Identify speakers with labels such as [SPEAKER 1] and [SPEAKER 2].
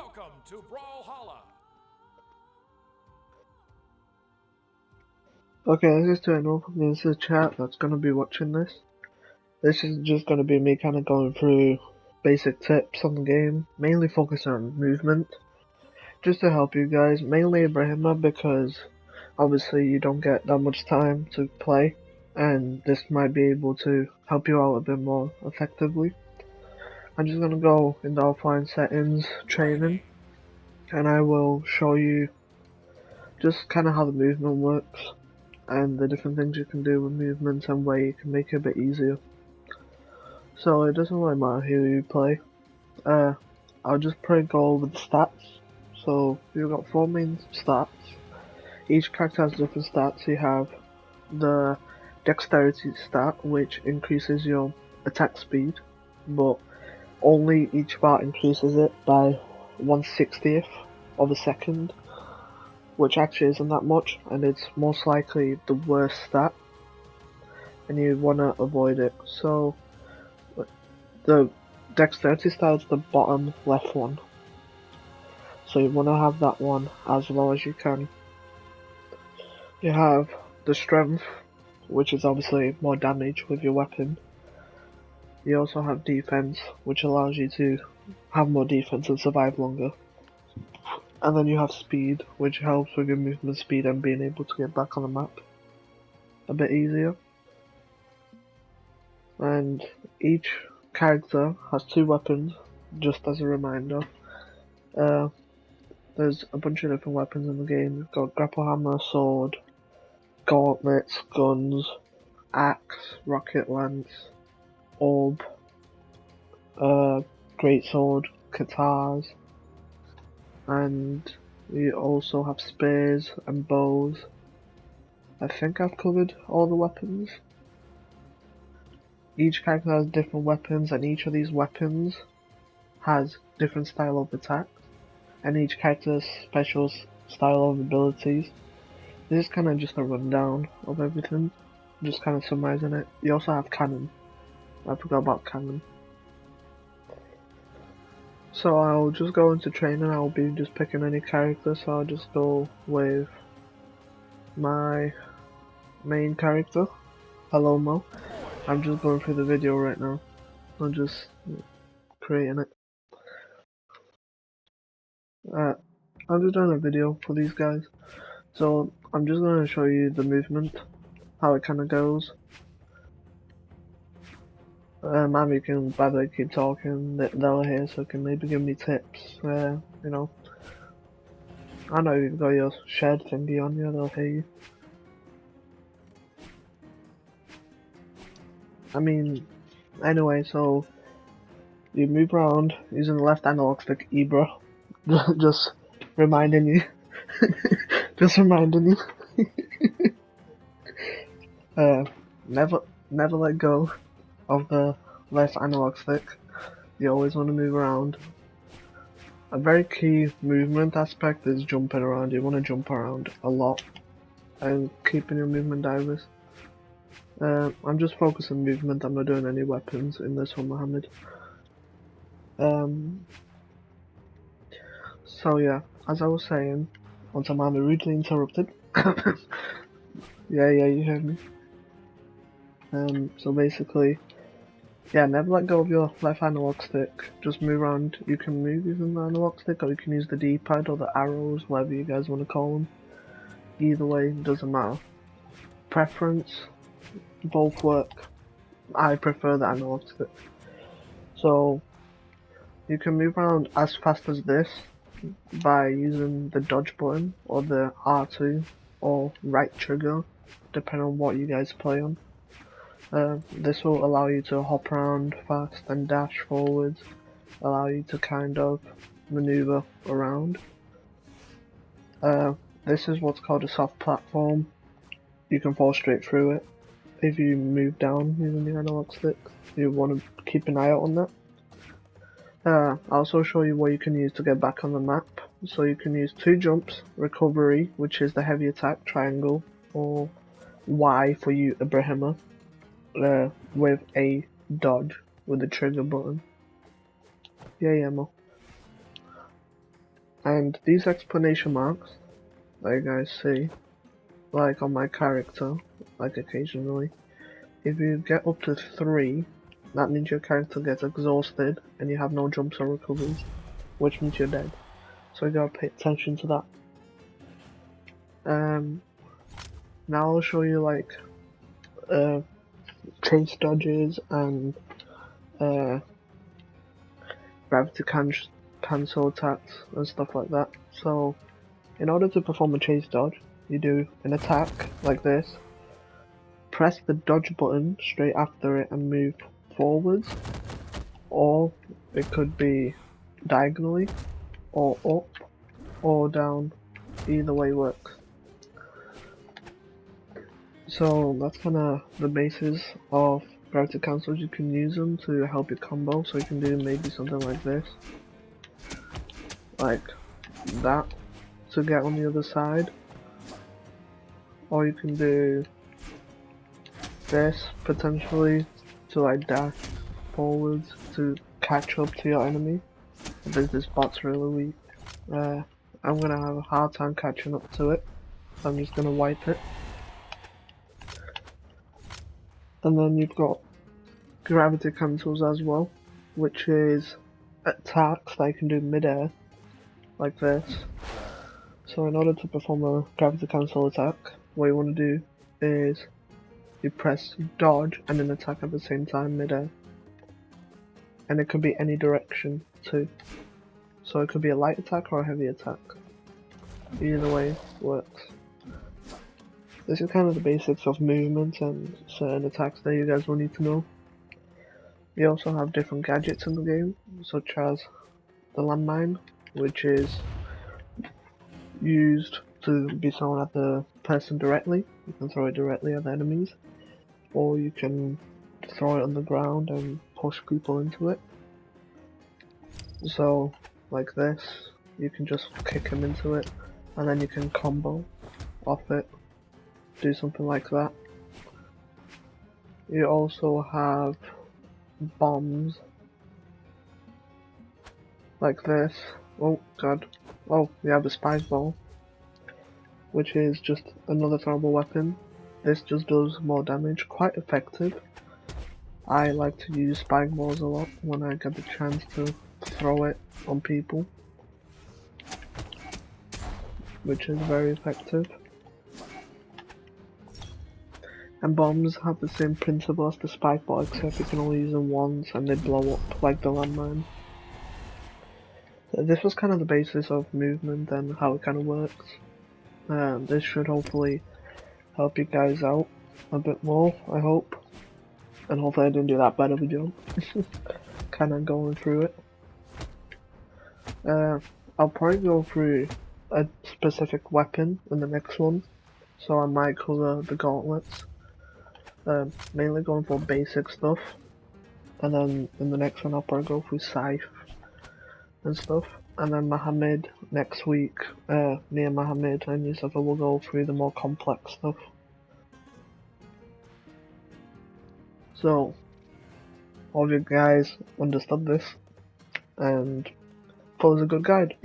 [SPEAKER 1] Welcome to Brawlhalla.
[SPEAKER 2] Okay, this is to anyone from the inside chat that's going to be watching this. This is just going to be me kind of going through basic tips on the game, mainly focusing on movement, just to help you guys, mainly Ibrahima because obviously you don't get that much time to play, and this might be able to help you out a bit more effectively. I'm just going to go in the offline settings, training, and I will show you just kind of how the movement works and the different things you can do with movement and where you can make it a bit easier. So it doesn't really matter who you play. I'll just go over the stats. So you've got 4 main stats. Each character has different stats. You have the dexterity stat, which increases your attack speed, but only each bar increases it by 1/60th of a second, which actually isn't that much, and it's most likely the worst stat, and you want to avoid it. So the dexterity stat is the bottom left one, so you want to have that one as low as you can. You have the strength, which is obviously more damage with your weapon. You also have defense, which allows you to have more defense and survive longer. And then you have speed, which helps with your movement speed and being able to get back on the map a bit easier. And each character has 2 weapons, just as a reminder. There's a bunch of different weapons in the game. You've got grapple hammer, sword, gauntlets, guns, axe, rocket lance, orb, greatsword, katars, and you also have spears and bows. I think I've covered all the weapons. Each character has different weapons, and each of these weapons has different style of attack, and each character's special style of abilities. This is kind of just a rundown of everything, just kind of summarizing it. You also have cannon. I forgot about cannon. So I'll just go into training. I'll be just picking any character, so I'll just go with my main character, Hello Mo. I'm just going through the video right now. I'm just creating it. I'm just doing a video for these guys. So I'm just going to show you the movement, how it kind of goes. Maybe you can, by the way, keep talking, they'll hear, so can maybe give me tips, you know. I know you've got your shared thingy on you, they'll hear you. I mean, anyway, so you move around using the left analog stick, Ibra. Just reminding you. Just reminding you. Never let go of the left analog stick. You always want to move around. A very key movement aspect is jumping around. You want to jump around a lot and keeping your movement diverse. I'm just focusing movement. I'm not doing any weapons in this one, Mohammed. So yeah, as I was saying, once I'm rudely interrupted. Yeah, you heard me. So basically, yeah, never let go of your left analog stick. Just move around. You can move using the analog stick, or you can use the D-pad or the arrows, whatever you guys want to call them. Either way, doesn't matter. Preference, both work. I prefer the analog stick. So you can move around as fast as this by using the dodge button or the R2 or right trigger, depending on what you guys play on. This will allow you to hop around fast and dash forwards, allow you to kind of maneuver around. This is what's called a soft platform. You can fall straight through it if you move down using the analog stick. You want to keep an eye out on that. I'll also show you what you can use to get back on the map. So you can use 2 jumps, recovery, which is the heavy attack, triangle, or Y for you, Ibrahima, with a dodge with the trigger button. Yeah, Mo. And these exclamation marks that you guys see, like on my character, like occasionally, if you get up to 3, that means your character gets exhausted and you have no jumps or recoveries, which means you're dead. So you gotta pay attention to that. Now I'll show you like chase dodges and gravity cancel attacks and stuff like that. So in order to perform a chase dodge, you do an attack like this, press the dodge button straight after it and move forwards, or it could be diagonally, or up, or down. Either way works. So that's kind of the basis of gravity cancels. You can use them to help your combo, so you can do maybe something like this, like that, to get on the other side, or you can do this potentially to like dash forwards to catch up to your enemy. If this bot's really weak, I'm gonna have a hard time catching up to it, so I'm just gonna wipe it. And then you've got gravity cancels as well, which is attacks that you can do mid-air, like this. So in order to perform a gravity cancel attack, what you want to do is you press dodge and then attack at the same time mid-air. And it could be any direction too. So it could be a light attack or a heavy attack. Either way works. This is kind of the basics of movement and certain attacks that you guys will need to know. You also have different gadgets in the game, such as the landmine, which is used to be thrown at the person directly. You can throw it directly at the enemies, or you can throw it on the ground and push people into it. So, like this, you can just kick them into it, and then you can combo off it, do something like that. You also have bombs, like this. Oh god. Oh, we have the spike ball, which is just another throwable weapon. This just does more damage, quite effective. I like to use spike balls a lot when I get the chance to throw it on people, which is very effective. And bombs have the same principle as the spike ball, except you can only use them once and they blow up like the landmine. So this was kind of the basis of movement and how it kind of works. This should hopefully help you guys out a bit more, I hope. And hopefully I didn't do that bad of a job. Kind of going through it. I'll probably go through a specific weapon in the next one, so I might cover the gauntlets. Mainly going for basic stuff, and then in the next one I'll probably go through Scythe and stuff, and then Mohammed next week, me and Mohammed and Yusufa will go through the more complex stuff. So, all of you guys understood this, and follows a good guide.